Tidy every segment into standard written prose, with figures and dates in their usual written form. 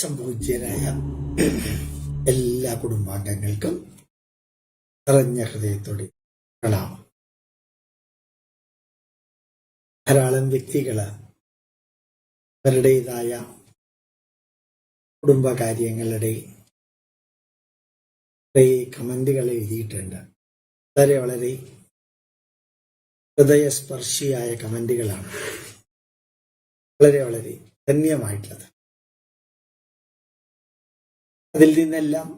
സംപൂജ്യരായ എല്ലാ കുടുംബാംഗങ്ങൾക്കും നിറഞ്ഞ ഹൃദയത്തോടെ പ്രണാമം. ധാരാളം വ്യക്തികൾ അവരുടേതായ കുടുംബകാര്യങ്ങളുടെ കമന്റുകൾ എഴുതിയിട്ടുണ്ട്. വളരെ ഹൃദയസ്പർശിയായ കമന്റുകളാണ്, വളരെ ധന്യമായിട്ടുള്ളത്. അതിൽ നിന്നെല്ലാം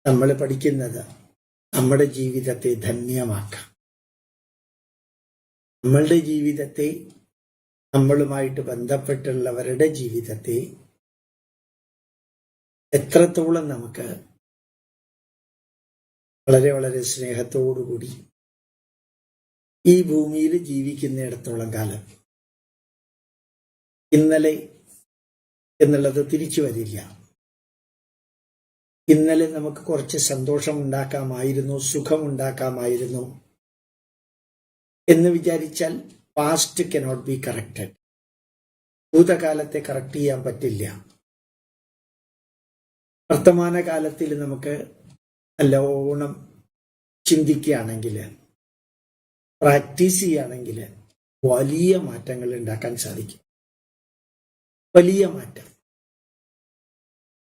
നമ്മൾ പഠിക്കുന്നത് നമ്മുടെ ജീവിതത്തെ ധന്യമാക്കാം. നമ്മളുടെ ജീവിതത്തെ, നമ്മളുമായിട്ട് ബന്ധപ്പെട്ടുള്ളവരുടെ ജീവിതത്തെ എത്രത്തോളം നമുക്ക് വളരെ സ്നേഹത്തോടുകൂടി ഈ ഭൂമിയിൽ ജീവിക്കുന്നിടത്തോളം കാലം ഇന്നലെ എന്നുള്ളത് തിരിച്ചു വരില്ല. ഇന്നലെ നമുക്ക് കുറച്ച് സന്തോഷം ഉണ്ടാക്കാമായിരുന്നു, സുഖമുണ്ടാക്കാമായിരുന്നു എന്ന് വിചാരിച്ചാൽ പാസ്റ്റ് കനോട്ട് ബി കറക്റ്റഡ്. ഭൂതകാലത്തെ കറക്റ്റ് ചെയ്യാൻ പറ്റില്ല. വർത്തമാനകാലത്തിൽ നമുക്ക് നല്ലോണം ചിന്തിക്കുകയാണെങ്കിൽ, പ്രാക്ടീസ് ചെയ്യുകയാണെങ്കിൽ വലിയ മാറ്റങ്ങൾ ഉണ്ടാക്കാൻ സാധിക്കും. വലിയ മാറ്റം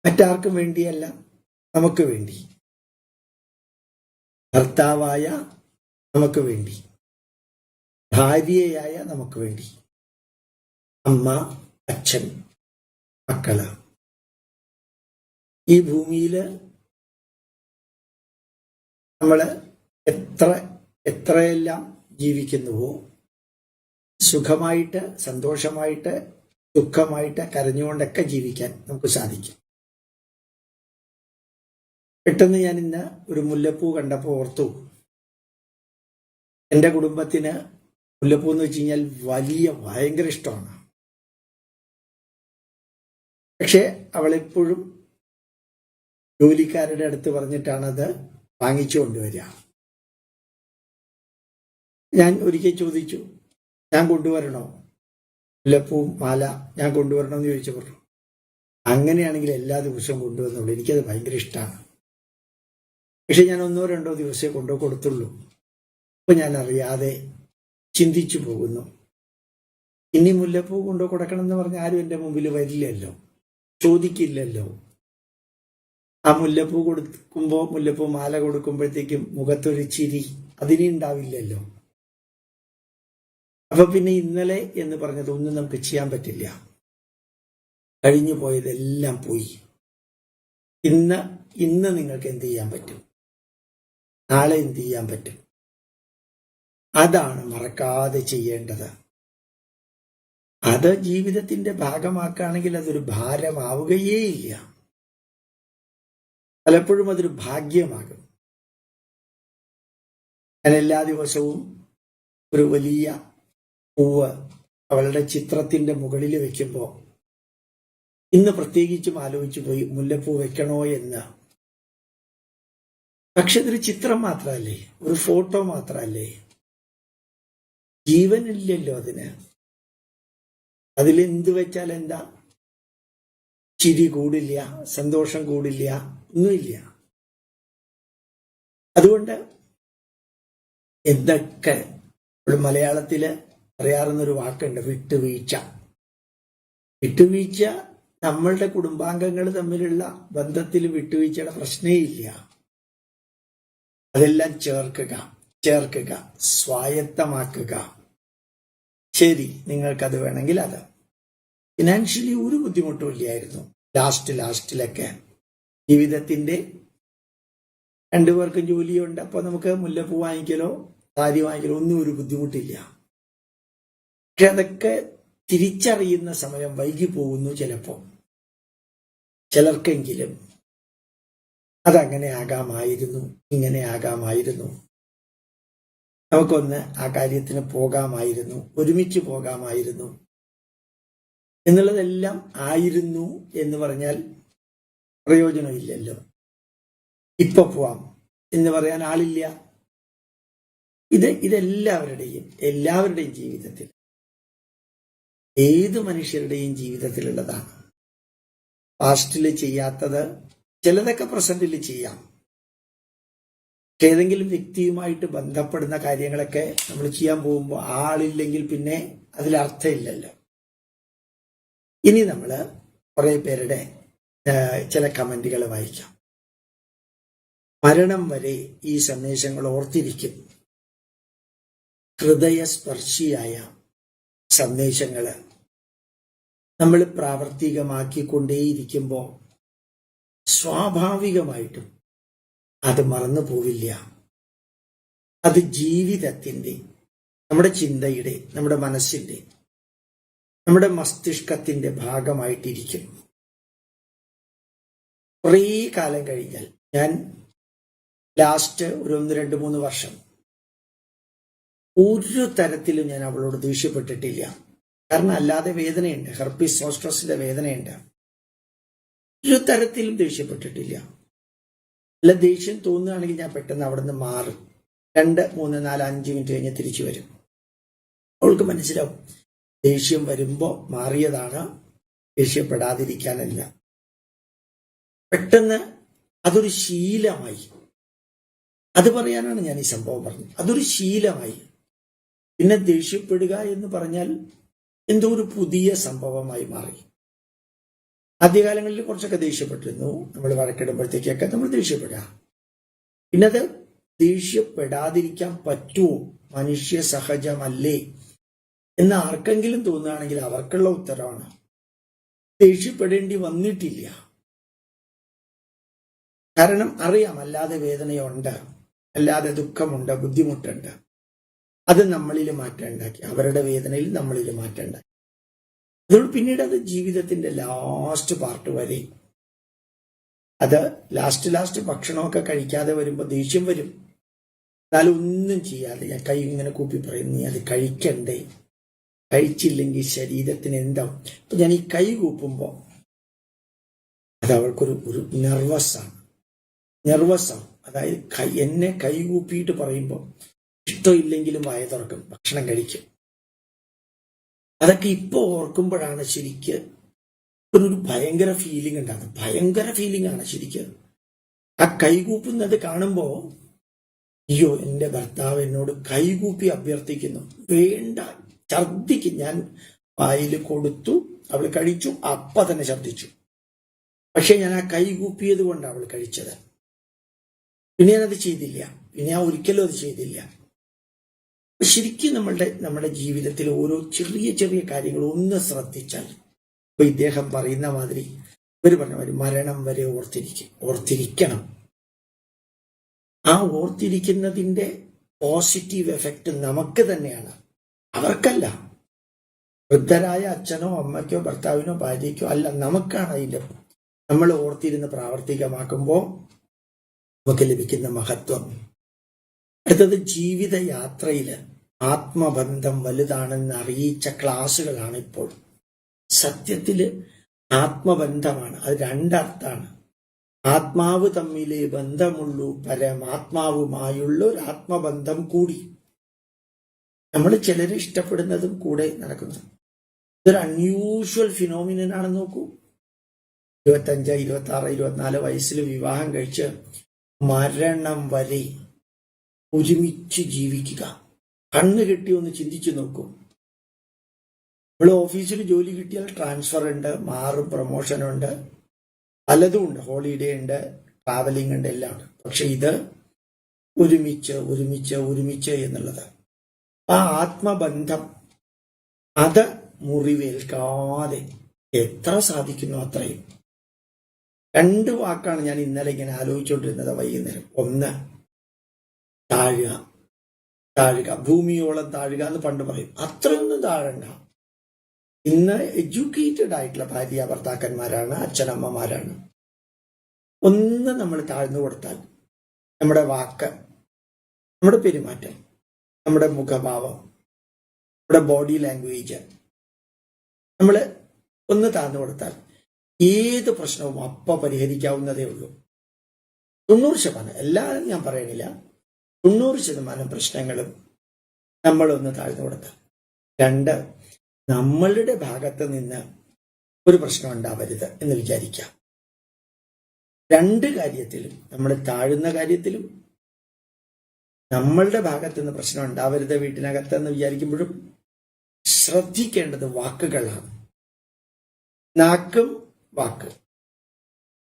മറ്റാർക്കും വേണ്ടിയല്ല, നമുക്ക് വേണ്ടി, ഭർത്താവായ നമുക്ക് വേണ്ടി, ഭാര്യയായ നമുക്ക് വേണ്ടി, അമ്മ, അച്ഛൻ, മക്കള്, ഈ ഭൂമിയില് നമ്മള് എത്രയെല്ലാം ജീവിക്കുന്നുവോ, സുഖമായിട്ട്, സന്തോഷമായിട്ട്, ദുഃഖമായിട്ട്, കരഞ്ഞുകൊണ്ടൊക്കെ ജീവിക്കാൻ നമുക്ക് സാധിക്കും. പെട്ടെന്ന് ഞാൻ ഇന്ന് ഒരു മുല്ലപ്പൂ കണ്ടപ്പോൾ ഓർത്തു, എൻ്റെ കുടുംബത്തിന് മുല്ലപ്പൂ എന്ന് വെച്ച് കഴിഞ്ഞാൽ ഭയങ്കര ഇഷ്ടമാണ്. പക്ഷെ അവളെപ്പോഴും ജോലിക്കാരുടെ അടുത്ത് പറഞ്ഞിട്ടാണ് അത് വാങ്ങിച്ചു കൊണ്ടുവരിക. ഞാൻ ഒരിക്കൽ ചോദിച്ചു, ഞാൻ കൊണ്ടുവരണോ മുല്ലപ്പൂ മാല, ഞാൻ കൊണ്ടുവരണമെന്ന് ചോദിച്ചപ്പോൾ അങ്ങനെയാണെങ്കിൽ എല്ലാ ദിവസവും കൊണ്ടുവന്നുള്ളൂ, എനിക്കത് ഭയങ്കര ഇഷ്ടമാണ്. പക്ഷെ ഞാൻ 1-2 ദിവസമേ കൊണ്ടു കൊടുത്തുള്ളൂ. അപ്പൊ ഞാൻ അറിയാതെ ചിന്തിച്ചു പോകുന്നു, ഇനി മുല്ലപ്പൂ കൊണ്ടു കൊടുക്കണം എന്ന് പറഞ്ഞ ആരും എൻ്റെ മുമ്പിൽ വരില്ലല്ലോ, ചോദിക്കില്ലല്ലോ. ആ മുല്ലപ്പൂ കൊടുക്കുമ്പോ, മുല്ലപ്പൂ മാല കൊടുക്കുമ്പോഴത്തേക്കും മുഖത്തൊരു ചിരി അതിനെ ഉണ്ടാവില്ലല്ലോ. അപ്പൊ പിന്നെ ഇന്നലെ എന്ന് പറഞ്ഞത് ഒന്നും നമുക്ക് ചെയ്യാൻ പറ്റില്ല. കഴിഞ്ഞു പോയതെല്ലാം പോയി. ഇന്ന് നിങ്ങൾക്ക് എന്ത് ചെയ്യാൻ പറ്റും, നാളെ എന്ത് ചെയ്യാൻ പറ്റും, അതാണ് മറക്കാതെ ചെയ്യേണ്ടത്. അത് ജീവിതത്തിന്റെ ഭാഗമാക്കുകയാണെങ്കിൽ അതൊരു ഭാരമാവുകയേ ഇല്ല. പലപ്പോഴും അതൊരു ഭാഗ്യമാകും. ഞാൻ എല്ലാ ദിവസവും ഒരു വലിയ പൂവ് അവളുടെ ചിത്രത്തിന്റെ മുകളിൽ വെക്കുമ്പോൾ ഇന്ന് പ്രത്യേകിച്ചും ആലോചിച്ചു പോയി, മുല്ലപ്പൂ വെക്കണോ എന്ന്. പക്ഷെ ഇതൊരു ചിത്രം മാത്രമല്ലേ, ഒരു ഫോട്ടോ മാത്രമല്ലേ, ജീവനില്ലല്ലോ അതിന്. അതിലെന്ത് വെച്ചാൽ എന്താ, ചിരി കൂടില്ല, സന്തോഷം കൂടില്ല, ഒന്നുമില്ല. അതുകൊണ്ട് എന്തൊക്കെ മലയാളത്തില് പറയാറുന്നൊരു വാക്കുണ്ട്, വിട്ടുവീഴ്ച. വിട്ടുവീഴ്ച നമ്മളുടെ കുടുംബാംഗങ്ങൾ തമ്മിലുള്ള ബന്ധത്തിൽ വിട്ടുവീഴ്ചയുടെ പ്രശ്നേ ഇല്ല. അതെല്ലാം ചേർക്കുക, സ്വായത്തമാക്കുക. ശരി, നിങ്ങൾക്കത് വേണമെങ്കിൽ അത്. ഫിനാൻഷ്യലി ഒരു ബുദ്ധിമുട്ടും ഇല്ലായിരുന്നു ലാസ്റ്റിലൊക്കെ. ജീവിതത്തിന്റെ 2 പേർക്കും ജോലിയുണ്ട്, അപ്പൊ നമുക്ക് മുല്ലപ്പൂ വാങ്ങിക്കലോ സാരി വാങ്ങിക്കലോ ഒന്നും ഒരു ബുദ്ധിമുട്ടില്ല. പക്ഷെ അതൊക്കെ തിരിച്ചറിയുന്ന സമയം വൈകി പോകുന്നു ചിലപ്പോ. ചിലർക്കെങ്കിലും അതങ്ങനെ ആകാമായിരുന്നു, ഇങ്ങനെ ആകാമായിരുന്നു, നമുക്കൊന്ന് ആ കാര്യത്തിന് പോകാമായിരുന്നു, ഒരുമിച്ച് പോകാമായിരുന്നു എന്നുള്ളതെല്ലാം ആയിരുന്നു എന്ന് പറഞ്ഞാൽ പ്രയോജനമില്ലല്ലോ. ഇപ്പൊ പോവാം എന്ന് പറയാൻ ആളില്ല. എല്ലാവരുടെയും ജീവിതത്തിൽ, ഏത് മനുഷ്യരുടെയും ജീവിതത്തിലുള്ളതാണ്. പാസ്റ്റിൽ ചെയ്യാത്തത് ചിലതൊക്കെ പ്രസന്റിൽ ചെയ്യാം. ഏതെങ്കിലും വ്യക്തിയുമായിട്ട് ബന്ധപ്പെടുന്ന കാര്യങ്ങളൊക്കെ നമ്മൾ ചെയ്യാൻ പോകുമ്പോൾ ആളില്ലെങ്കിൽ പിന്നെ അതിലർത്ഥമില്ലല്ലോ. ഇനി നമ്മൾ കുറെ പേരുടെ ചില കമന്റുകൾ വായിക്കാം. മരണം വരെ ഈ സന്ദേശങ്ങൾ ഓർത്തിരിക്കും. ഹൃദയസ്പർശിയായ സന്ദേശങ്ങൾ നമ്മൾ പ്രാവർത്തികമാക്കിക്കൊണ്ടേയിരിക്കുമ്പോൾ സ്വാഭാവികമായിട്ടും അത് മറന്നു പോവില്ല. അത് ജീവിതത്തിന്റെ, നമ്മുടെ ചിന്തയുടെ, നമ്മുടെ മനസ്സിന്റെ, നമ്മുടെ മസ്തിഷ്കത്തിന്റെ ഭാഗമായിട്ടിരിക്കും. കുറേ കാലം കഴിഞ്ഞാൽ, ഞാൻ ലാസ്റ്റ് ഒരു 1-2-3 വർഷം ഒരു തരത്തിലും ഞാൻ അവളോട് ദേഷ്യപ്പെട്ടിട്ടില്ല. കാരണം അല്ലാതെ വേദനയുണ്ട്, ഹെർപ്പിസ് സോസ്റ്ററസിന്റെ വേദനയുണ്ട്. ഒരു തരത്തിലും ദേഷ്യപ്പെട്ടിട്ടില്ല. അല്ല, ദേഷ്യം തോന്നുകയാണെങ്കിൽ ഞാൻ പെട്ടെന്ന് അവിടെ നിന്ന് മാറും. 2, 3, 4, 5 മിനിറ്റ് കഴിഞ്ഞ് തിരിച്ചു വരും. അവൾക്ക് മനസ്സിലാവും ദേഷ്യം വരുമ്പോ മാറിയതാണ്, ദേഷ്യപ്പെടാതിരിക്കാനല്ല. പെട്ടെന്ന് അതൊരു ശീലമായി. അത് പറയാനാണ് ഞാൻ ഈ സംഭവം പറഞ്ഞത്. അതൊരു ശീലമായി. പിന്നെ ദേഷ്യപ്പെടുക എന്ന് പറഞ്ഞാൽ എന്തോ ഒരു പുതിയ സംഭവമായി മാറി. ആദ്യകാലങ്ങളിൽ കുറച്ചൊക്കെ ദേഷ്യപ്പെട്ടിരുന്നു. നമ്മൾ വഴക്കിടുമ്പോഴത്തേക്കൊക്കെ നമ്മൾ ദേഷ്യപ്പെടുക. പിന്നെ അത് ദേഷ്യപ്പെടാതിരിക്കാൻ പറ്റുമോ, മനുഷ്യ സഹജമല്ലേ എന്ന് ആർക്കെങ്കിലും തോന്നുകയാണെങ്കിൽ അവർക്കുള്ള ഉത്തരവാണ്. ദേഷ്യപ്പെടേണ്ടി വന്നിട്ടില്ല. കാരണം അറിയാം, അല്ലാതെ വേദനയുണ്ട്, അല്ലാതെ ദുഃഖമുണ്ട്, ബുദ്ധിമുട്ടുണ്ട്. അത് നമ്മളിൽ മാറ്റം ഉണ്ടാക്കി, അവരുടെ വേദനയിൽ നമ്മളിൽ മാറ്റം ഉണ്ടാക്കി. അതുകൊണ്ട് പിന്നീട് അത് ജീവിതത്തിന്റെ ലാസ്റ്റ് പാർട്ട് വരെ, അത് ലാസ്റ്റ് ഭക്ഷണമൊക്കെ കഴിക്കാതെ വരുമ്പോൾ ദേഷ്യം വരും. എന്നാലും ഒന്നും ചെയ്യാതെ ഞാൻ കൈ ഇങ്ങനെ കൂപ്പി പറയും, നീ അത് കഴിക്കണ്ടേ, കഴിച്ചില്ലെങ്കിൽ ശരീരത്തിന് എന്താവും. അപ്പൊ ഞാൻ ഈ കൈ കൂപ്പുമ്പോൾ അത് അവൾക്കൊരു നെർവസാണ്. അതായത് എന്നെ കൈ കൂപ്പിയിട്ട് പറയുമ്പോൾ ഇഷ്ടമില്ലെങ്കിലും വായ തുറക്കും, ഭക്ഷണം കഴിക്കും. അതൊക്കെ ഇപ്പൊ ഓർക്കുമ്പോഴാണ് ശരിക്ക് ഒരു ഭയങ്കര ഫീലിംഗ് ഉണ്ടാകുന്നത്. ഭയങ്കര ഫീലിംഗ് ആണ് ശരിക്ക്. ആ കൈകൂപ്പുന്നത് കാണുമ്പോ, അയ്യോ, എന്റെ ഭർത്താവ് എന്നോട് കൈകൂപ്പി അഭ്യർത്ഥിക്കുന്നു, വേണ്ട, ഛർദിക്കും. ഞാൻ വായിൽ കൊടുത്തു, അവൾ കഴിച്ചു, അപ്പ തന്നെ ഛർദിച്ചു. പക്ഷെ ഞാൻ ആ കൈകൂപ്പിയത് കൊണ്ട് അവൾ കഴിച്ചത്. പിന്നെ ഞാനത് ചെയ്തില്ല, പിന്നെ ഞാൻ ഒരിക്കലും അത് ചെയ്തില്ല. ശരിക്കും നമ്മുടെ ജീവിതത്തിൽ ഓരോ ചെറിയ കാര്യങ്ങൾ ഒന്ന് ശ്രദ്ധിച്ചാൽ, ഇപ്പൊ ഇദ്ദേഹം പറയുന്ന മാതിരി, ഇവർ പറഞ്ഞ മാതിരി മരണം വരെ ഓർത്തിരിക്കണം. ആ ഓർത്തിരിക്കുന്നതിന്റെ പോസിറ്റീവ് എഫക്റ്റ് നമുക്ക് തന്നെയാണ്, അവർക്കല്ല. വൃദ്ധരായ അച്ഛനോ അമ്മയ്ക്കോ ഭർത്താവിനോ ഭാര്യയ്ക്കോ അല്ല, നമുക്കാണ് അതിന്റെ, നമ്മൾ ഓർത്തിരുന്ന് പ്രാവർത്തികമാക്കുമ്പോൾ നമുക്ക് ലഭിക്കുന്ന മഹത്വം. അടുത്തത്, ജീവിതയാത്രയില് ആത്മബന്ധം വലുതാണെന്ന് അറിയിച്ച ക്ലാസുകളാണ് ഇപ്പോൾ. സത്യത്തില് ആത്മബന്ധമാണ്, അത് രണ്ടർത്ഥാണ്. ആത്മാവ് തമ്മിലെ ബന്ധമുള്ളൂ, പരമാത്മാവുമായുള്ള ഒരു ആത്മബന്ധം കൂടി. നമ്മൾ ചിലരെ ഇഷ്ടപ്പെടുന്നതും കൂടെ നടക്കുന്നു. ഇതൊരു അൺയൂഷ്വൽ ഫിനോമിനൻ ആണെന്ന് നോക്കൂ. 25, 26, 24 വയസ്സിൽ വിവാഹം കഴിച്ച് മരണം വരെ ഒരുമിച്ച് ജീവിക്കുക. കണ്ണ് കെട്ടി ഒന്ന് ചിന്തിച്ചു നോക്കൂ. നമ്മൾ ഓഫീസിൽ ജോലി കിട്ടിയാൽ ട്രാൻസ്ഫർ ഉണ്ട്, മാറും, പ്രൊമോഷനുണ്ട്, പലതും ഉണ്ട്, ഹോളിഡേ ഉണ്ട്, ട്രാവലിംഗ് ഉണ്ട്, എല്ലാം ഉണ്ട്. പക്ഷെ ഇത് ഒരുമിച്ച് എന്നുള്ളത്, ആ ആത്മബന്ധം, അത് മുറിവേൽക്കാതെ എത്ര സാധിക്കുന്നു അത്രയും. 2 വാക്കാണ് ഞാൻ ഇന്നലെ ഇങ്ങനെ ആലോചിച്ചുകൊണ്ടിരുന്നത് വൈകുന്നേരം. ഒന്ന്, താഴുക, ഭൂമിയോളം താഴുക എന്ന് പണ്ട് പറയും. അത്രയൊന്നും താഴണ്ട. ഇന്ന് എഡ്യൂക്കേറ്റഡ് ആയിട്ടുള്ള ഭാര്യ ഭർത്താക്കന്മാരാണ്, അച്ഛനമ്മമാരാണ്. ഒന്ന് നമ്മൾ താഴ്ന്നു കൊടുത്താൽ, നമ്മുടെ വാക്ക്, നമ്മുടെ പെരുമാറ്റം, നമ്മുടെ മുഖഭാവം, നമ്മുടെ ബോഡി ലാംഗ്വേജ്, നമ്മൾ ഒന്ന് താഴ്ന്നു കൊടുത്താൽ ഏത് പ്രശ്നവും അപ്പം പരിഹരിക്കാവുന്നതേ ഉള്ളൂ. 90%, എല്ലാം ഞാൻ പറയണില്ല, 90% പ്രശ്നങ്ങളും നമ്മളൊന്ന് താഴ്ന്നു കൊടുത്താൽ. 2, നമ്മളുടെ ഭാഗത്ത് നിന്ന് ഒരു പ്രശ്നം ഉണ്ടാവരുത് എന്ന് വിചാരിക്കാം. രണ്ട് കാര്യത്തിലും, നമ്മൾ താഴുന്ന കാര്യത്തിലും നമ്മളുടെ ഭാഗത്ത് നിന്ന് പ്രശ്നം ഉണ്ടാവരുത് വീട്ടിനകത്ത് എന്ന് വിചാരിക്കുമ്പോഴും ശ്രദ്ധിക്കേണ്ടത് വാക്കുകളാണ്. നാക്കും വാക്ക്,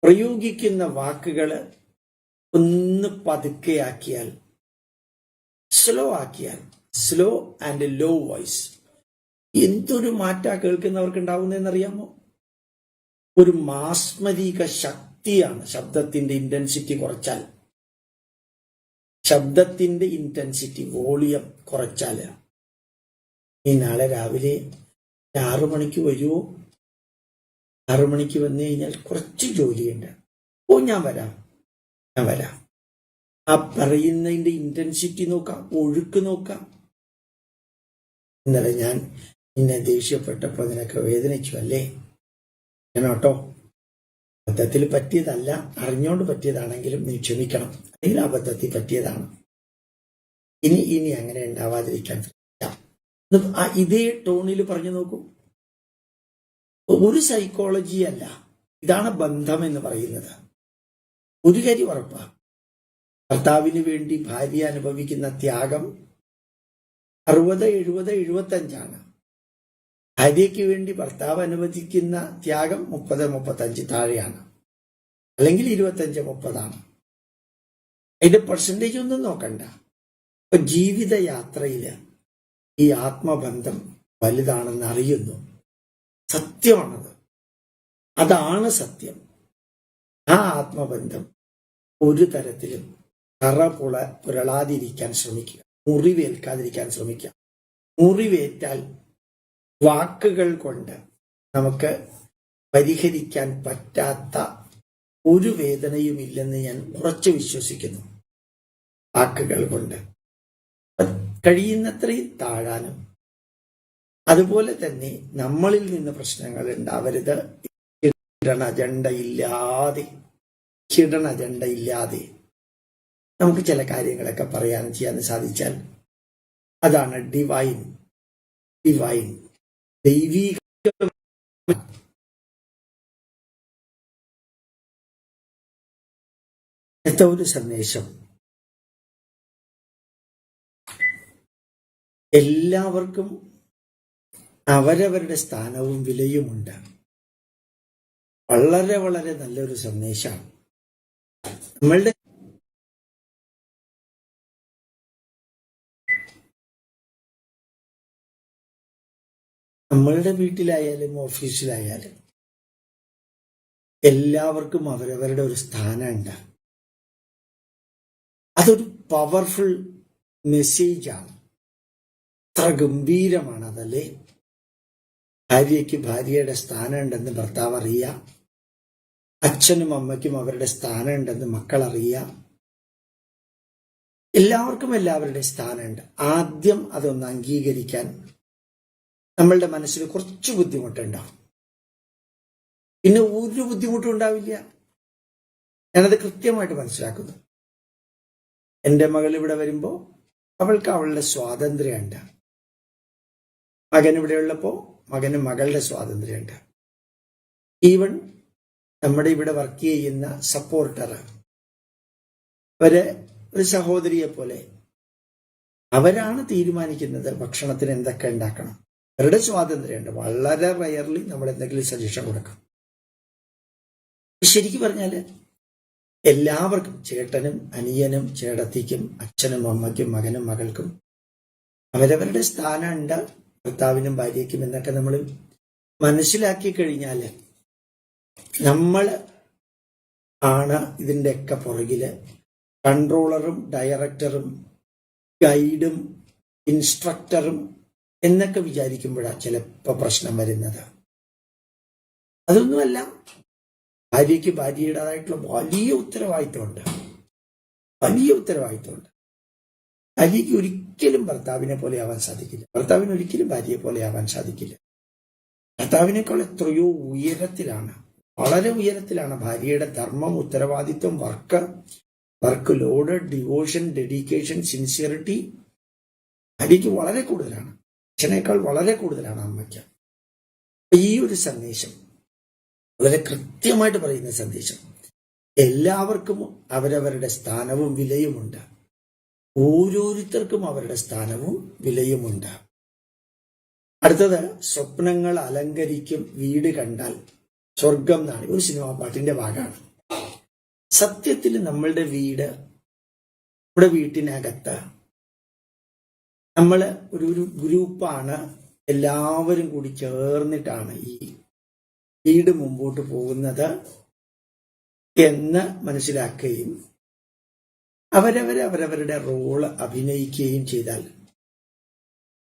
പ്രയോഗിക്കുന്ന വാക്കുകൾ ഒന്ന് പതുക്കെയാക്കിയാൽ, സ്ലോ ആക്കിയാൽ, സ്ലോ ആൻഡ് ലോ വോയിസ്, എന്തൊരു മാറ്റാ കേൾക്കുന്നവർക്ക് ഉണ്ടാവുന്നതെന്നറിയാമോ? ഒരു മാസ്മരിക ശക്തിയാണ്. ശബ്ദത്തിന്റെ ഇന്റൻസിറ്റി കുറച്ചാൽ, ശബ്ദത്തിന്റെ ഇന്റൻസിറ്റി വോളിയം കുറച്ചാൽ, ഈ നാളെ രാവിലെ 6 മണിക്ക് വരുമോ? 6 മണിക്ക് വന്നു കഴിഞ്ഞാൽ കുറച്ച് ജോലിയുണ്ട്. ഓ, ഞാൻ വരാം. ആ പറയുന്നതിന്റെ ഇന്റൻസിറ്റി നോക്കാം, ഒഴുക്ക് നോക്കാം. ഇന്നലെ ഞാൻ നിന്നെ ദേഷ്യപ്പെട്ടപ്പോ നിനക്ക് വേദനിച്ചു അല്ലേ? കേട്ടോ, അബദ്ധത്തിൽ പറ്റിയതല്ല, അറിഞ്ഞോണ്ട് പറ്റിയതാണെങ്കിലും നീ ക്ഷമിക്കണം. അല്ലെങ്കിൽ അബദ്ധത്തിൽ പറ്റിയതാണ്. ഇനി അങ്ങനെ ഉണ്ടാവാതിരിക്കാൻ ശ്രമിക്കാം. ഇതേ ടോണിൽ പറഞ്ഞു നോക്കൂ. ഒരു സൈക്കോളജി അല്ല, ഇതാണ് ബന്ധം എന്ന് പറയുന്നത്. ഒരു കാര്യം ഉറപ്പാ, ഭർത്താവിന് വേണ്ടി ഭാര്യ അനുഭവിക്കുന്ന ത്യാഗം 60, 70, 75 ഭാര്യയ്ക്ക് വേണ്ടി ഭർത്താവ് അനുവദിക്കുന്ന ത്യാഗം 30, 35 താഴെയാണ്, അല്ലെങ്കിൽ 25, 30. അതിന്റെ പെർസെന്റേജ് ഒന്നും നോക്കണ്ട. ഇപ്പൊ ജീവിതയാത്രയില് ഈ ആത്മബന്ധം വലുതാണെന്ന് അറിയുന്നു. സത്യമാണത്, അതാണ് സത്യം. ആ ആത്മബന്ധം ഒരു തരത്തിലും പുരളാതിരിക്കാൻ ശ്രമിക്കുക, മുറിവേൽക്കാതിരിക്കാൻ ശ്രമിക്കുക. മുറിവേറ്റാൽ വാക്കുകൾ കൊണ്ട് നമുക്ക് പരിഹരിക്കാൻ പറ്റാത്ത ഒരു വേദനയും ഇല്ലെന്ന് ഞാൻ ഉറച്ചു വിശ്വസിക്കുന്നു. വാക്കുകൾ കൊണ്ട് കഴിയുന്നത്രയും താഴാനും, അതുപോലെ തന്നെ നമ്മളിൽ നിന്ന് പ്രശ്നങ്ങൾ ഉണ്ടാവരുത്. ഹിഡൻ അജണ്ട ഇല്ലാതെ നമുക്ക് ചില കാര്യങ്ങളൊക്കെ പറയാനും ചെയ്യാനും സാധിച്ചാൽ അതാണ് ഡിവൈൻ ദൈവീക. ഒരു സന്ദേശം, എല്ലാവർക്കും അവരവരുടെ സ്ഥാനവും വിലയുമുണ്ട്. വളരെ വളരെ നല്ലൊരു സന്ദേശമാണ്. നമ്മളുടെ വീട്ടിലായാലും ഓഫീസിലായാലും എല്ലാവർക്കും അവരവരുടെ ഒരു സ്ഥാനമുണ്ട്. അതൊരു പവർഫുൾ മെസ്സേജാണ്. അത്ര ഗംഭീരമാണ് അതല്ലേ? ഭാര്യയ്ക്ക് ഭാര്യയുടെ സ്ഥാനമുണ്ടെന്ന് ഭർത്താവ് അറിയാം, അച്ഛനും അമ്മയ്ക്കും അവരുടെ സ്ഥാനമുണ്ടെന്ന് മക്കൾ അറിയാം. എല്ലാവർക്കും എല്ലാവരുടെ സ്ഥാനമുണ്ട്. ആദ്യം അതൊന്ന് അംഗീകരിക്കാൻ നമ്മളുടെ മനസ്സിൽ കുറച്ച് ബുദ്ധിമുട്ടുണ്ടാവും, പിന്നെ ഒരു ബുദ്ധിമുട്ടും ഉണ്ടാവില്ല. ഞാനത് കൃത്യമായിട്ട് മനസ്സിലാക്കുന്നു. എൻ്റെ മകൾ ഇവിടെ വരുമ്പോൾ അവൾക്ക് അവളുടെ സ്വാതന്ത്ര്യമുണ്ട്. മകൻ ഇവിടെ ഉള്ളപ്പോൾ മകന് മകളുടെ സ്വാതന്ത്ര്യമുണ്ട്. ഈവൻ നമ്മുടെ ഇവിടെ വർക്ക് ചെയ്യുന്ന സപ്പോർട്ടർ, അവരെ ഒരു സഹോദരിയെ പോലെ അവരാണ് തീരുമാനിക്കുന്നത് ഭക്ഷണത്തിന് എന്തൊക്കെ ഉണ്ടാക്കണം. അവരുടെ സ്വാതന്ത്ര്യമുണ്ട്. വളരെ റയർലി നമ്മൾ എന്തെങ്കിലും സജഷൻ കൊടുക്കും. ശരിക്കും പറഞ്ഞാല് എല്ലാവർക്കും, ചേട്ടനും അനിയനും ചേട്ടത്തിക്കും അച്ഛനും അമ്മയ്ക്കും മകനും മകൾക്കും അവരവരുടെ സ്ഥാനമുണ്ട്, ഭർത്താവിനും ഭാര്യയ്ക്കും എന്നൊക്കെ നമ്മൾ മനസ്സിലാക്കി കഴിഞ്ഞാല് നമ്മൾ ആണ് ഇതിൻ്റെയൊക്കെ പുറകില് കൺട്രോളറും ഡയറക്ടറും ഗൈഡും ഇൻസ്ട്രക്ടറും എന്നൊക്കെ വിചാരിക്കുമ്പോഴാണ് ചിലപ്പോൾ പ്രശ്നം വരുന്നത്. അതൊന്നുമല്ല, ഭാര്യയ്ക്ക് ഭാര്യയുടേതായിട്ടുള്ള വലിയ ഉത്തരവാദിത്വമുണ്ട്. ഭാര്യയ്ക്ക് ഒരിക്കലും ഭർത്താവിനെ പോലെ ആവാൻ സാധിക്കില്ല, ഭർത്താവിന് ഒരിക്കലും ഭാര്യയെ പോലെ ആവാൻ സാധിക്കില്ല. ഭർത്താവിനേക്കാൾ എത്രയോ ഉയരത്തിലാണ്, വളരെ ഉയരത്തിലാണ് ഭാര്യയുടെ ധർമ്മം, ഉത്തരവാദിത്വം, work load, devotion, dedication, sincerity ഭാര്യയ്ക്ക് വളരെ കൂടുതലാണ്. അച്ഛനേക്കാൾ വളരെ കൂടുതലാണ് അമ്മയ്ക്ക്. ഈ ഒരു സന്ദേശം വളരെ കൃത്യമായിട്ട് പറയുന്ന സന്ദേശം. എല്ലാവർക്കും അവരവരുടെ സ്ഥാനവും വിലയുമുണ്ട്. ഓരോരുത്തർക്കും അവരുടെ സ്ഥാനവും വിലയുമുണ്ട്. അടുത്തത്, സ്വപ്നങ്ങൾ അലങ്കരിക്കും വീട് കണ്ടാൽ സ്വർഗം എന്നാണ് ഒരു സിനിമാ പാട്ടിന്റെ ഭാഗമാണ്. സത്യത്തിൽ നമ്മളുടെ വീട്, നമ്മുടെ വീട്ടിനകത്ത് നമ്മള് ഒരു ഗ്രൂപ്പാണ്, എല്ലാവരും കൂടി ചേർന്നിട്ടാണ് ഈ വീട് മുമ്പോട്ട് പോകുന്നത് എന്ന് മനസ്സിലാക്കുകയും അവരവരുടെ റോള് അഭിനയിക്കുകയും ചെയ്താൽ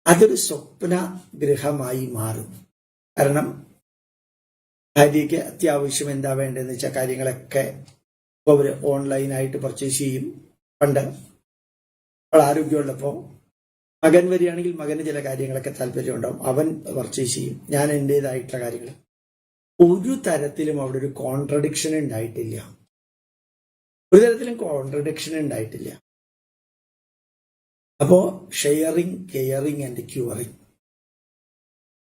അതൊരു സ്വപ്ന ഗൃഹമായി മാറും. കാരണം ഭാര്യയ്ക്ക് അത്യാവശ്യം എന്താ വേണ്ടതെന്ന് വെച്ചാൽ കാര്യങ്ങളൊക്കെ അവര് ഓൺലൈനായിട്ട് പർച്ചേസ് ചെയ്യും. പണ്ട് അവൾ ആരോഗ്യമുള്ളപ്പോൾ മകൻ വരികയാണെങ്കിൽ മകന് ചില കാര്യങ്ങളൊക്കെ താല്പര്യം ഉണ്ടാവും, അവൻ പർച്ചേസ് ചെയ്യും, ഞാൻ എൻ്റെതായിട്ടുള്ള കാര്യങ്ങൾ. ഒരു തരത്തിലും അവിടെ ഒരു കോൺട്രഡിക്ഷൻ ഉണ്ടായിട്ടില്ല. അപ്പോ ഷെയറിങ്, കെയറിങ് ആൻഡ് ക്യൂറിങ്.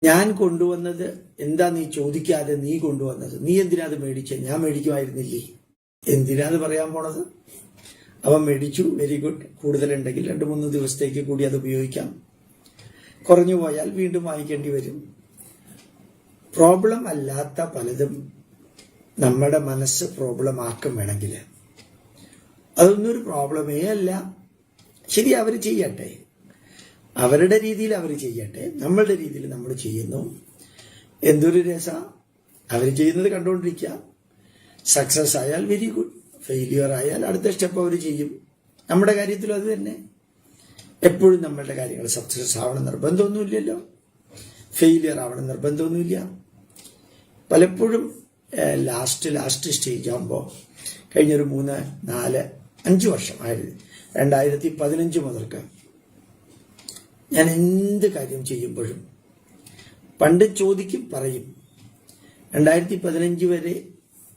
ഞാൻ കൊണ്ടുവന്നത് എന്താ നീ ചോദിക്കാതെ നീ കൊണ്ടുവന്നത്, നീ എന്തിനാ അത് മേടിച്ചത്, ഞാൻ മേടിക്കുമായിരുന്നില്ലേ, എന്തിനാത് പറയാൻ പോണത്. അവൻ മേടിച്ചു, വെരി ഗുഡ്. കൂടുതലുണ്ടെങ്കിൽ 2-3 ദിവസത്തേക്ക് കൂടി അത് ഉപയോഗിക്കാം. കുറഞ്ഞു പോയാൽ വീണ്ടും വാങ്ങിക്കേണ്ടി വരും. പ്രോബ്ലം അല്ലാത്ത പലതും നമ്മുടെ മനസ്സ് പ്രോബ്ലം ആക്കും. വേണമെങ്കിൽ അതൊന്നും ഒരു പ്രോബ്ലമേ അല്ല. ശരി, അവർ ചെയ്യട്ടെ, അവരുടെ രീതിയിൽ അവർ ചെയ്യട്ടെ, നമ്മളുടെ രീതിയിൽ നമ്മൾ ചെയ്യുന്നു. എന്തൊരു രസ അവർ ചെയ്യുന്നത് കണ്ടുകൊണ്ടിരിക്കുക. സക്സസ് ആയാൽ വെരി ഗുഡ്, ഫെയിലിയർ ആയാൽ അടുത്ത സ്റ്റെപ്പ് അവർ ചെയ്യും. നമ്മുടെ കാര്യത്തിലും അത് തന്നെ. എപ്പോഴും നമ്മളുടെ കാര്യങ്ങൾ സക്സസ് ആവണം നിർബന്ധമൊന്നുമില്ലല്ലോ, ഫെയിലിയർ ആവണം നിർബന്ധമൊന്നുമില്ല. പലപ്പോഴും ലാസ്റ്റ് സ്റ്റേജ് ആകുമ്പോൾ, കഴിഞ്ഞൊരു 3, 4, 5 വർഷം 2015 മുതൽക്ക് ഞാൻ എന്ത് കാര്യം ചെയ്യുമ്പോഴും പണ്ട് ചോദിക്കും, പറയും. 2015 വരെ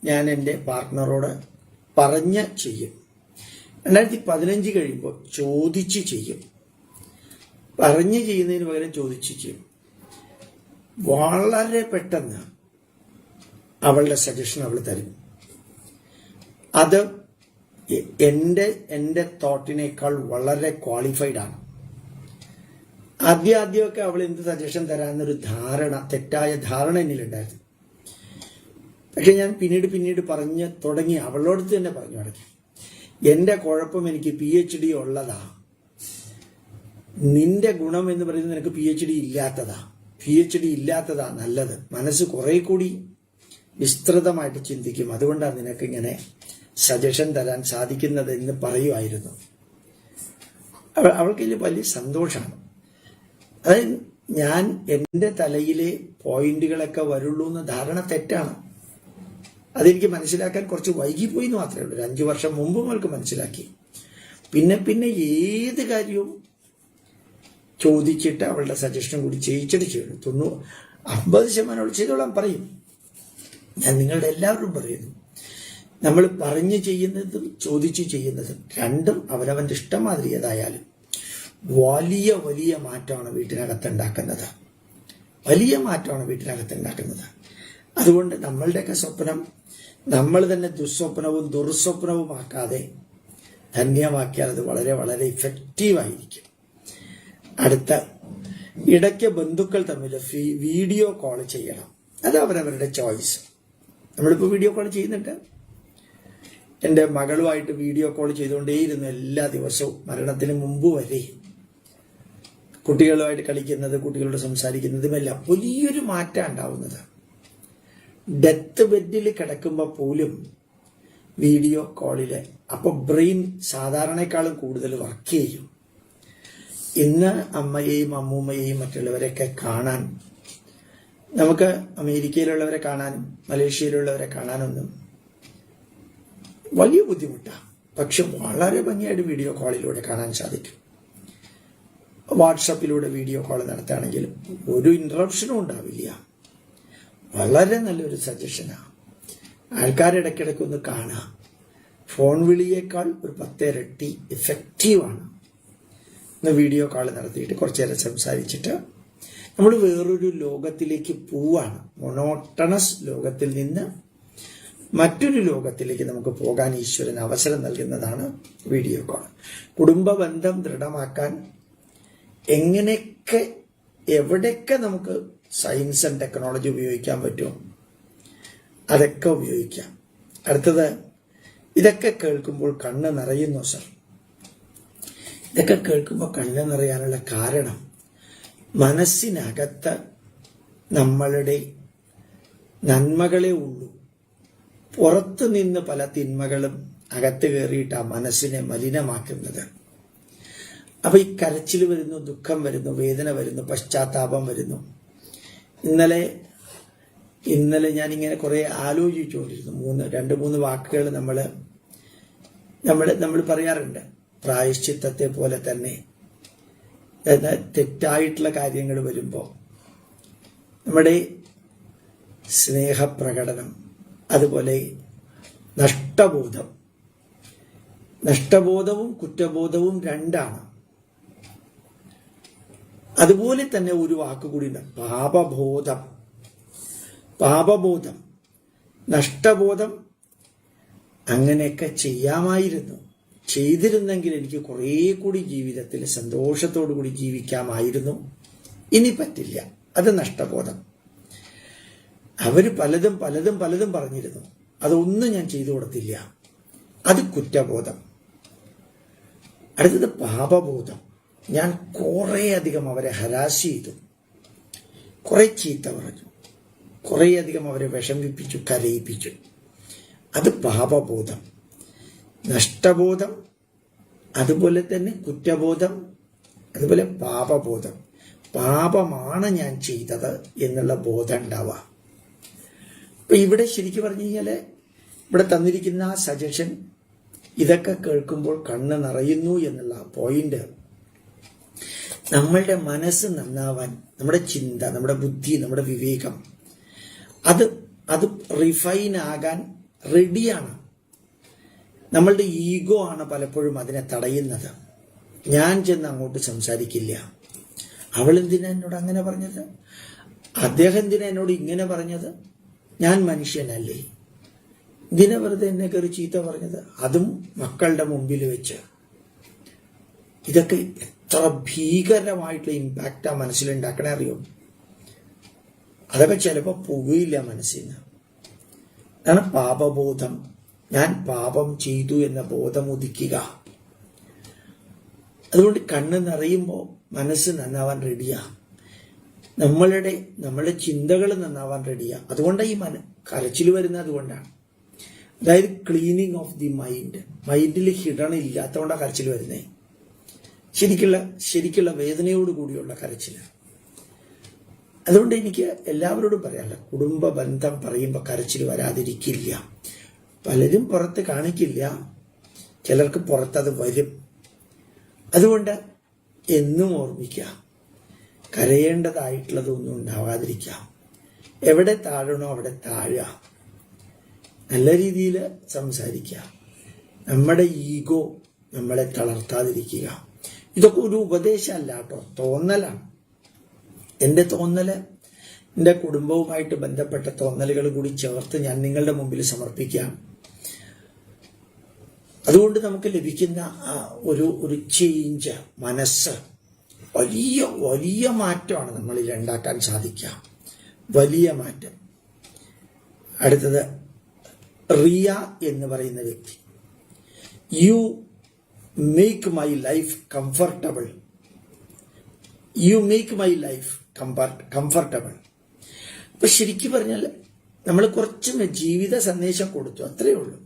ഞാൻ എൻ്റെ പാർട്ട്ണറോട് പറഞ്ഞ് ചെയ്യും. 2015 കഴിയുമ്പോൾ ചോദിച്ച് ചെയ്യും. പറഞ്ഞ് ചെയ്യുന്നതിന് പകരം ചോദിച്ച് ചെയ്യും. വളരെ പെട്ടെന്ന് അവളുടെ സജഷൻ അവൾ തരും. അത് എൻ്റെ തോട്ടിനേക്കാൾ വളരെ ക്വാളിഫൈഡ് ആണ്. ആദ്യമൊക്കെ അവൾ എന്ത് സജഷൻ തരാമെന്നൊരു തെറ്റായ ധാരണ എന്നിലുണ്ടായിരുന്നു. പക്ഷെ ഞാൻ പിന്നീട് പറഞ്ഞ് തുടങ്ങി, അവളോട് തന്നെ പറഞ്ഞു തുടങ്ങി, എന്റെ കുഴപ്പം എനിക്ക് PhD ഉള്ളതാ, നിന്റെ ഗുണം എന്ന് പറയുന്നത് നിനക്ക് PhD ഇല്ലാത്തതാ നല്ലത്. മനസ്സ് കുറെ കൂടി വിസ്തൃതമായിട്ട് ചിന്തിക്കും, അതുകൊണ്ടാണ് നിനക്ക് ഇങ്ങനെ സജഷൻ തരാൻ സാധിക്കുന്നത് എന്ന് പറയുമായിരുന്നു. അവൾക്ക് വലിയ സന്തോഷമാണ്. അതായത് ഞാൻ എൻ്റെ തലയിലെ പോയിന്റുകളൊക്കെ വരുള്ളൂ എന്ന ധാരണ തെറ്റാണ്. അതെനിക്ക് മനസ്സിലാക്കാൻ കുറച്ച് വൈകിപ്പോയി എന്ന് മാത്രമേ ഉള്ളൂ. 5 വർഷം മുമ്പ് അവൾക്ക് മനസ്സിലാക്കി. പിന്നെ ഏത് കാര്യവും ചോദിച്ചിട്ട് അവളുടെ സജഷനും കൂടി ചെയ്യിച്ചിട്ട് ചെയ്യുള്ളൂ. 50% അവൾ ചെയ്തോളാം പറയും. ഞാൻ നിങ്ങളുടെ എല്ലാവരും പറയുന്നു, നമ്മൾ പറഞ്ഞു ചെയ്യുന്നതും ചോദിച്ചു ചെയ്യുന്നതും രണ്ടും അവനവന്റെ ഇഷ്ടമാതിരി ഏതായാലും വലിയ മാറ്റമാണ് വീട്ടിനകത്തുണ്ടാക്കുന്നത്. അതുകൊണ്ട് നമ്മളുടെയൊക്കെ സ്വപ്നം നമ്മൾ തന്നെ ദുസ്വപ്നവും ദുർസ്വപ്നവുമാക്കാതെ ധന്യമാക്കിയാൽ അത് വളരെ ഇഫക്റ്റീവായിരിക്കും. അടുത്ത, ഇടയ്ക്ക് ബന്ധുക്കൾ തമ്മിൽ വീഡിയോ കോൾ ചെയ്യണം. അത് അവരവരുടെ ചോയ്സ്. നമ്മളിപ്പോൾ വീഡിയോ കോൾ ചെയ്യുന്നുണ്ട്. എൻ്റെ മകളുമായിട്ട് വീഡിയോ കോൾ ചെയ്തുകൊണ്ടേയിരുന്നു എല്ലാ ദിവസവും, മരണത്തിന് മുമ്പ് വരെ. കുട്ടികളുമായിട്ട് കളിക്കുന്നത്, കുട്ടികളോട് സംസാരിക്കുന്നതുമെല്ലാം വലിയൊരു മാറ്റം ഉണ്ടാവുന്നത്. ഡെത്ത് ബെഡിൽ കിടക്കുമ്പോൾ പോലും വീഡിയോ കോളില്, അപ്പോൾ ബ്രെയിൻ സാധാരണക്കാളും കൂടുതൽ വർക്ക് ചെയ്യും. ഇന്ന് അമ്മയെയും അമ്മൂമ്മയെയും മറ്റുള്ളവരെയൊക്കെ കാണാൻ, നമുക്ക് അമേരിക്കയിലുള്ളവരെ കാണാനും മലേഷ്യയിലുള്ളവരെ കാണാനൊന്നും വലിയ ബുദ്ധിമുട്ടാണ്. പക്ഷെ വളരെ ഭംഗിയായിട്ട് വീഡിയോ കോളിലൂടെ കാണാൻ സാധിക്കും. വാട്സപ്പിലൂടെ വീഡിയോ കോൾ നടത്തുകയാണെങ്കിലും ഒരു ഇന്ററപ്ഷനും ഉണ്ടാവില്ല. വളരെ നല്ലൊരു സജഷനാണ്. ആൾക്കാരിടയ്ക്കിടയ്ക്ക് ഒന്ന് കാണാം. ഫോൺ വിളിയേക്കാൾ ഒരു 10 ഇരട്ടി ഇഫക്റ്റീവാണ്. ഒന്ന് വീഡിയോ കോൾ നടത്തിയിട്ട് കുറച്ചു നേരം സംസാരിച്ചിട്ട് നമ്മൾ വേറൊരു ലോകത്തിലേക്ക് പോവാണ്. മൊണോട്ടണസ് ലോകത്തിൽ നിന്ന് മറ്റൊരു ലോകത്തിലേക്ക് നമുക്ക് പോകാൻ ഈശ്വരൻ അവസരം നൽകുന്നതാണ് വീഡിയോ കോൾ. കുടുംബ ബന്ധം ദൃഢമാക്കാൻ എങ്ങനെയൊക്കെ എവിടെയൊക്കെ നമുക്ക് സയൻസ് ആൻഡ് ടെക്നോളജി ഉപയോഗിക്കാൻ പറ്റുമോ അതൊക്കെ ഉപയോഗിക്കാം. അടുത്തത്, ഇതൊക്കെ കേൾക്കുമ്പോൾ കണ്ണ് നിറയുന്നു സർ. ഇതൊക്കെ കേൾക്കുമ്പോൾ കണ്ണ് നിറയാനുള്ള കാരണം മനസ്സിനകത്ത് നമ്മളുടെ നന്മകളെ ഉള്ളൂ. പുറത്തു നിന്ന് പല തിന്മകളും അകത്ത് കയറിയിട്ട് ആ മനസ്സിനെ മലിനമാക്കുന്നത്. അപ്പൊ ഈ കരച്ചിൽ വരുന്നു, ദുഃഖം വരുന്നു, വേദന വരുന്നു, പശ്ചാത്താപം വരുന്നു. ഇന്നലെ ഞാനിങ്ങനെ കുറെ ആലോചിച്ചുകൊണ്ടിരുന്നു. രണ്ട് മൂന്ന് വാക്കുകൾ നമ്മൾ പറയാറുണ്ട്. പ്രായശ്ചിത്തത്തെ പോലെ തന്നെ തെറ്റായിട്ടുള്ള കാര്യങ്ങൾ വരുമ്പോൾ നമ്മുടെ സ്നേഹപ്രകടനം, അതുപോലെ നഷ്ടബോധവും കുറ്റബോധവും രണ്ടാണ്. അതുപോലെ തന്നെ ഒരു വാക്കുകൂടി ഉണ്ട്, പാപബോധം, നഷ്ടബോധം. അങ്ങനെയൊക്കെ ചെയ്തിരുന്നെങ്കിൽ എനിക്ക് കുറെ കൂടി ജീവിതത്തിൽ സന്തോഷത്തോടു കൂടി ജീവിക്കാമായിരുന്നു. ഇനി പറ്റില്ല, അത് നഷ്ടബോധം. അവര് പലതും പറഞ്ഞിരുന്നു, അതൊന്നും ഞാൻ ചെയ്തു കൊടുത്തില്ല, അത് കുറ്റബോധം. അടുത്തത് പാപബോധം. ഞാൻ കുറെ അധികം അവരെ ഹരാസ് ചെയ്തു, കുറെ ചീത്ത പറഞ്ഞു, കുറേയധികം അവരെ വിഷമിപ്പിച്ചു, കരയിപ്പിച്ചു, അത് പാപബോധം. നഷ്ടബോധം, അതുപോലെ തന്നെ കുറ്റബോധം, അതുപോലെ പാപബോധം. പാപമാണ് ഞാൻ ചെയ്തത് എന്നുള്ള ബോധം ഉണ്ടാവുക. അപ്പൊ ഇവിടെ ശരിക്കും പറഞ്ഞു കഴിഞ്ഞാല് ഇവിടെ തന്നിരിക്കുന്ന ആ സജഷൻ, ഇതൊക്കെ കേൾക്കുമ്പോൾ കണ്ണ് നിറയുന്നു എന്നുള്ള പോയിന്റ്, നമ്മളുടെ മനസ്സ് നന്നാവാൻ, നമ്മുടെ ചിന്ത, നമ്മുടെ ബുദ്ധി, നമ്മുടെ വിവേകം അത് റിഫൈൻ ആകാൻ റെഡിയാണ്. നമ്മളുടെ ഈഗോ ആണ് പലപ്പോഴും അതിനെ തടയുന്നത്. ഞാൻ ചെന്ന് അങ്ങോട്ട് സംസാരിക്കില്ല. അവൾ എന്തിനാ എന്നോട് അങ്ങനെ പറഞ്ഞത്? അദ്ദേഹം എന്തിനാ എന്നോട് ഇങ്ങനെ പറഞ്ഞത്? ഞാൻ മനുഷ്യനല്ലേ? ഇതിനെ വെറുതെ എന്നെ കയറി ചീത്ത പറഞ്ഞത്, അതും മക്കളുടെ മുമ്പിൽ വെച്ച്. ഇതൊക്കെ എത്ര ഭീകരമായിട്ടുള്ള ഇമ്പാക്റ്റ് ആ മനസ്സിലുണ്ടാക്കണേ അറിയോ? അതൊക്കെ ചിലപ്പോൾ പോവുകയില്ല മനസ്സിൽ നിന്ന്. അതാണ് പാപബോധം. ഞാൻ പാപം ചെയ്തു എന്ന ബോധം ഉദിക്കുക. അതുകൊണ്ട് കണ്ണ് നിറയുമ്പോൾ മനസ്സ് നന്നാവാൻ റെഡിയാ. നമ്മളുടെ ചിന്തകൾ നന്നാവാൻ റെഡിയാ. അതുകൊണ്ടാണ് ഈ കരച്ചിൽ വരുന്നത്. അതുകൊണ്ടാണ്, അതായത് ക്ലീനിങ് ഓഫ് ദി മൈൻഡ്. മൈൻഡിൽ ഹിഡൺ ഇല്ലാത്തതുകൊണ്ടാണ് കരച്ചിൽ വരുന്നത്. ശരിക്കുള്ള വേദനയോട് കൂടിയുള്ള കരച്ചിൽ. അതുകൊണ്ട് എനിക്ക് എല്ലാവരോടും പറയാനുള്ള, കുടുംബ ബന്ധം പറയുമ്പോൾ കരച്ചിൽ വരാതിരിക്കില്ല. പലരും പുറത്ത് കാണിക്കില്ല, ചിലർക്ക് പുറത്തത് വരും. അതുകൊണ്ട് എന്നും ഓർമ്മിക്കാം, കരയേണ്ടതായിട്ടുള്ളതൊന്നും ഉണ്ടാവാതിരിക്കാം. എവിടെ താഴണോ അവിടെ താഴുക, നല്ല രീതിയിൽ സംസാരിക്കുക, നമ്മുടെ ഈഗോ നമ്മളെ തളർത്താതിരിക്കുക. ഇതൊക്കെ ഒരു ഉപദേശമല്ല കേട്ടോ, തോന്നലാണ്. എൻ്റെ തോന്നല്, എൻ്റെ കുടുംബവുമായിട്ട് ബന്ധപ്പെട്ട തോന്നലുകൾ കൂടി ചേർത്ത് ഞാൻ നിങ്ങളുടെ മുമ്പിൽ സമർപ്പിക്കാം. അതുകൊണ്ട് നമുക്ക് ലഭിക്കുന്ന ഒരു ചേഞ്ച്, മനസ്സ്, വലിയ മാറ്റമാണ് നമ്മളിൽ ഉണ്ടാക്കാൻ സാധിക്കുക. വലിയ മാറ്റം. അടുത്തത് റിയ എന്ന് പറയുന്ന വ്യക്തി. You make my life comfortable. You make my life comfortable. അപ്പൊ ശരിക്കും പറഞ്ഞാൽ നമ്മൾ കുറച്ച് ജീവിത സന്ദേശം കൊടുത്തു, അത്രയേ ഉള്ളൂ.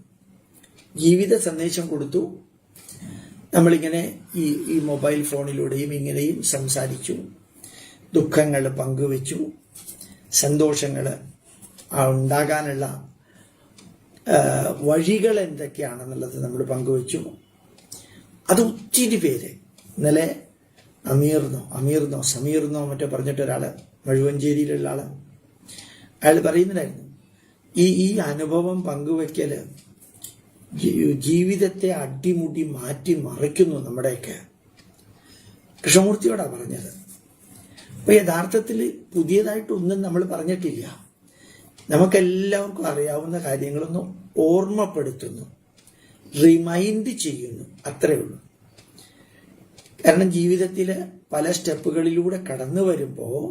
ജീവിത സന്ദേശം കൊടുത്തു. നമ്മളിങ്ങനെ ഈ മൊബൈൽ ഫോണിലൂടെയും ഇങ്ങനെയും സംസാരിച്ചു, ദുഃഖങ്ങൾ പങ്കുവെച്ചു, സന്തോഷങ്ങൾ ഉണ്ടാകാനുള്ള വഴികൾ എന്തൊക്കെയാണെന്നുള്ളത് നമ്മൾ പങ്കുവെച്ചു. അത് ഒത്തിരി പേര്, ഇന്നലെ അമീർന്നോ സമീർന്നോ മറ്റോ പറഞ്ഞിട്ടൊരാള്, മഴുവഞ്ചേരിയിലുള്ള ആള്, അയാൾ പറയുന്നുണ്ടായിരുന്നു, ഈ അനുഭവം പങ്കുവെക്കല് ജീവിതത്തെ അടിമുടി മാറ്റി മറിക്കുന്നു നമ്മുടെയൊക്കെ. കൃഷ്ണമൂർത്തിയോടാ പറഞ്ഞത്. അപ്പൊ യഥാർത്ഥത്തിൽ പുതിയതായിട്ടൊന്നും നമ്മൾ പറഞ്ഞിട്ടില്ല. നമുക്കെല്ലാവർക്കും അറിയാവുന്ന കാര്യങ്ങളൊന്നും ഓർമ്മപ്പെടുത്തുന്നു, റിമൈൻഡ് ചെയ്യുന്നു, അത്രേ ഉള്ളൂ. കാരണം ജീവിതത്തിൽ പല സ്റ്റെപ്പുകളിലൂടെ കടന്നു വരുമ്പോൾ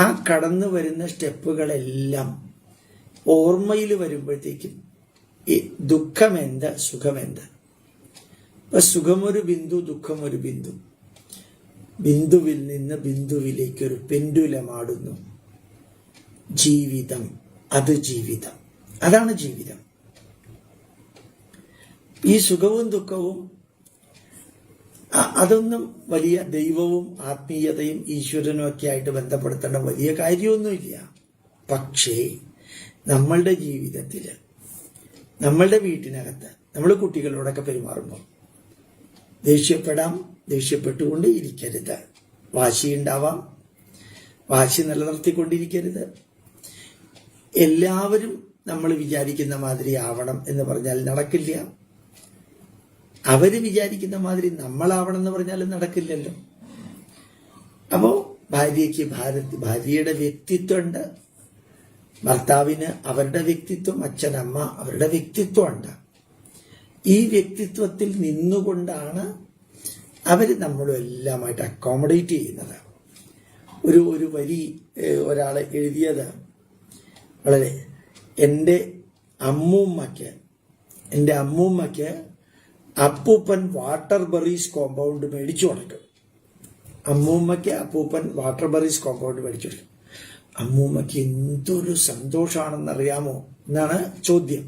ആ കടന്നു വരുന്ന സ്റ്റെപ്പുകളെല്ലാം ഓർമ്മയിൽ വരുമ്പോഴത്തേക്കും ഈ ദുഃഖമെന്ത് സുഖമെന്ത്. ഇപ്പൊ സുഖമൊരു ബിന്ദു, ദുഃഖമൊരു ബിന്ദു, ബിന്ദുവിൽ നിന്ന് ബിന്ദുവിലേക്കൊരു പെൻഡുലമാടുന്നു. ജീവിതം അത് ജീവിതം, അതാണ് ജീവിതം. ഈ സുഖവും ദുഃഖവും അതൊന്നും വലിയ ദൈവവും ആത്മീയതയും ഈശ്വരനും ഒക്കെ ആയിട്ട് ബന്ധപ്പെടുത്തേണ്ട വലിയ കാര്യമൊന്നുമില്ല. പക്ഷേ നമ്മളുടെ ജീവിതത്തിൽ, നമ്മളുടെ വീട്ടിനകത്ത് നമ്മൾ കുട്ടികളോടൊക്കെ പെരുമാറുമ്പോൾ ദേഷ്യപ്പെടാം, ദേഷ്യപ്പെട്ടുകൊണ്ട് ഇരിക്കരുത്. വാശിയുണ്ടാവാം, വാശി നിലനിർത്തിക്കൊണ്ടിരിക്കരുത്. എല്ലാവരും നമ്മൾ വിചാരിക്കുന്ന മാതിരി ആവണം എന്ന് പറഞ്ഞാൽ നടക്കില്ല. അവര് വിചാരിക്കുന്ന മാതിരി നമ്മളാവണം എന്ന് പറഞ്ഞാലും നടക്കില്ലല്ലോ. അപ്പോ ഭാര്യയ്ക്ക് ഭാര്യയുടെ വ്യക്തിത്വമുണ്ട്, ഭർത്താവിന് അവരുടെ വ്യക്തിത്വം, അച്ഛൻ അമ്മ അവരുടെ വ്യക്തിത്വമുണ്ട്. ഈ വ്യക്തിത്വത്തിൽ നിന്നുകൊണ്ടാണ് അവര് നമ്മളും എല്ലാമായിട്ട് അക്കോമഡേറ്റ് ചെയ്യുന്നത്. ഒരു വരി ഒരാള് എഴുതിയത് വളരെ, എൻ്റെ അമ്മൂമ്മയ്ക്ക് അപ്പൂപ്പൻ വാട്ടർ ബെറീസ് കോമ്പൗണ്ട് മേടിച്ചു കൊടുക്കും. അമ്മൂമ്മയ്ക്ക് അപ്പൂപ്പൻ വാട്ടർ ബെറീസ് കോമ്പൗണ്ട് മേടിച്ചു കൊടുക്കും. അമ്മൂമ്മയ്ക്ക് എന്തൊരു സന്തോഷമാണെന്നറിയാമോ എന്നാണ് ചോദ്യം.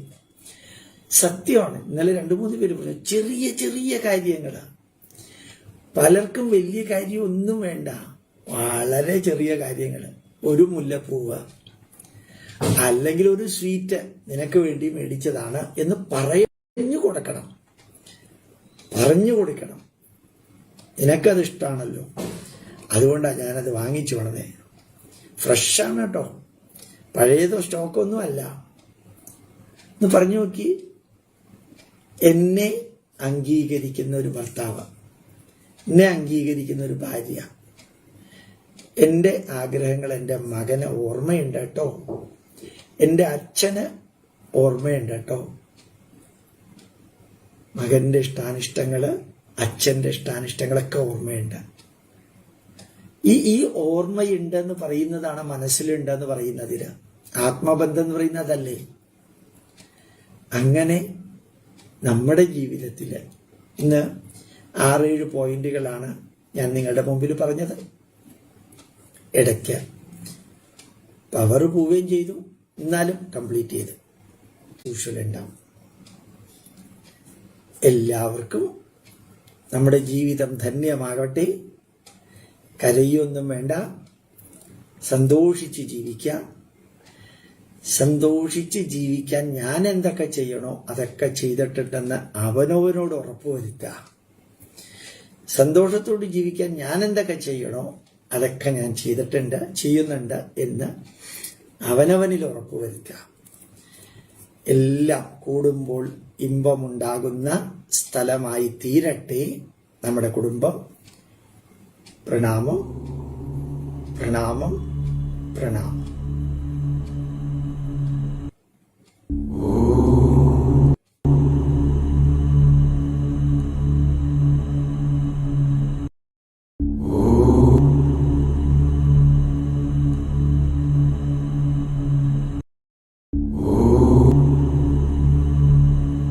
സത്യമാണ്. ഇന്നലെ 2-3 പേര് പറഞ്ഞു, ചെറിയ ചെറിയ കാര്യങ്ങൾ. പലർക്കും വലിയ കാര്യം ഒന്നും വേണ്ട, വളരെ ചെറിയ കാര്യങ്ങൾ. ഒരു മുല്ലപ്പൂവ് അല്ലെങ്കിൽ ഒരു സ്വീറ്റ് നിനക്ക് വേണ്ടി മേടിച്ചതാണ് എന്ന് പറഞ്ഞു കൊടുക്കണം. നിനക്കത് ഇഷ്ടമാണല്ലോ, അതുകൊണ്ടാണ് ഞാനത് വാങ്ങിച്ചു വന്നതേ. ഫ്രഷാണ് കേട്ടോ, പഴയതോ സ്റ്റോക്കൊന്നും അല്ല എന്ന് പറഞ്ഞു നോക്കി. എന്നെ അംഗീകരിക്കുന്ന ഒരു ഭർത്താവ്, എന്നെ അംഗീകരിക്കുന്ന ഒരു ഭാര്യ, എൻ്റെ ആഗ്രഹങ്ങൾ എൻ്റെ മകന് ഓർമ്മയുണ്ട് കേട്ടോ, എൻ്റെ അച്ഛന് ഓർമ്മയുണ്ട് കേട്ടോ. മകന്റെ ഇഷ്ടാനിഷ്ടങ്ങള്, അച്ഛന്റെ ഇഷ്ടാനിഷ്ടങ്ങളൊക്കെ ഓർമ്മയുണ്ട്. ഈ ഓർമ്മയുണ്ടെന്ന് പറയുന്നതാണ് മനസ്സിലുണ്ടെന്ന് പറയുന്നതിന് ആത്മബന്ധം എന്ന് പറയുന്നതല്ലേ. അങ്ങനെ നമ്മുടെ ജീവിതത്തിൽ ഇന്ന് 6-7 പോയിന്റുകളാണ് ഞാൻ നിങ്ങളുടെ മുമ്പിൽ പറഞ്ഞത്. ഇടയ്ക്ക് പവർ പോവുകയും ചെയ്തു, എന്നാലും കംപ്ലീറ്റ് ചെയ്ത് യൂഷ്വലുണ്ടാവും. എല്ലാവർക്കും നമ്മുടെ ജീവിതം ധന്യമാകട്ടെ. കരയൊന്നും വേണ്ട, സന്തോഷിച്ച് ജീവിക്കാം. സന്തോഷിച്ച് ജീവിക്കാൻ ഞാൻ എന്തൊക്കെ ചെയ്യണോ അതൊക്കെ ചെയ്തിട്ടുണ്ടെന്ന് അവനവനോട് ഉറപ്പുവരുത്തുക. സന്തോഷത്തോട് ജീവിക്കാൻ ഞാൻ എന്തൊക്കെ ചെയ്യണോ അതൊക്കെ ഞാൻ ചെയ്യുന്നുണ്ട് എന്ന് അവനവനിൽ ഉറപ്പുവരുത്തുക. എല്ലാം കൂടുമ്പോൾ ഇമ്പമുണ്ടാകുന്ന സ്ഥലമായി തീരട്ടെ നമ്മുടെ കുടുംബം. പ്രണാമം, പ്രണാമം, പ്രണാമം.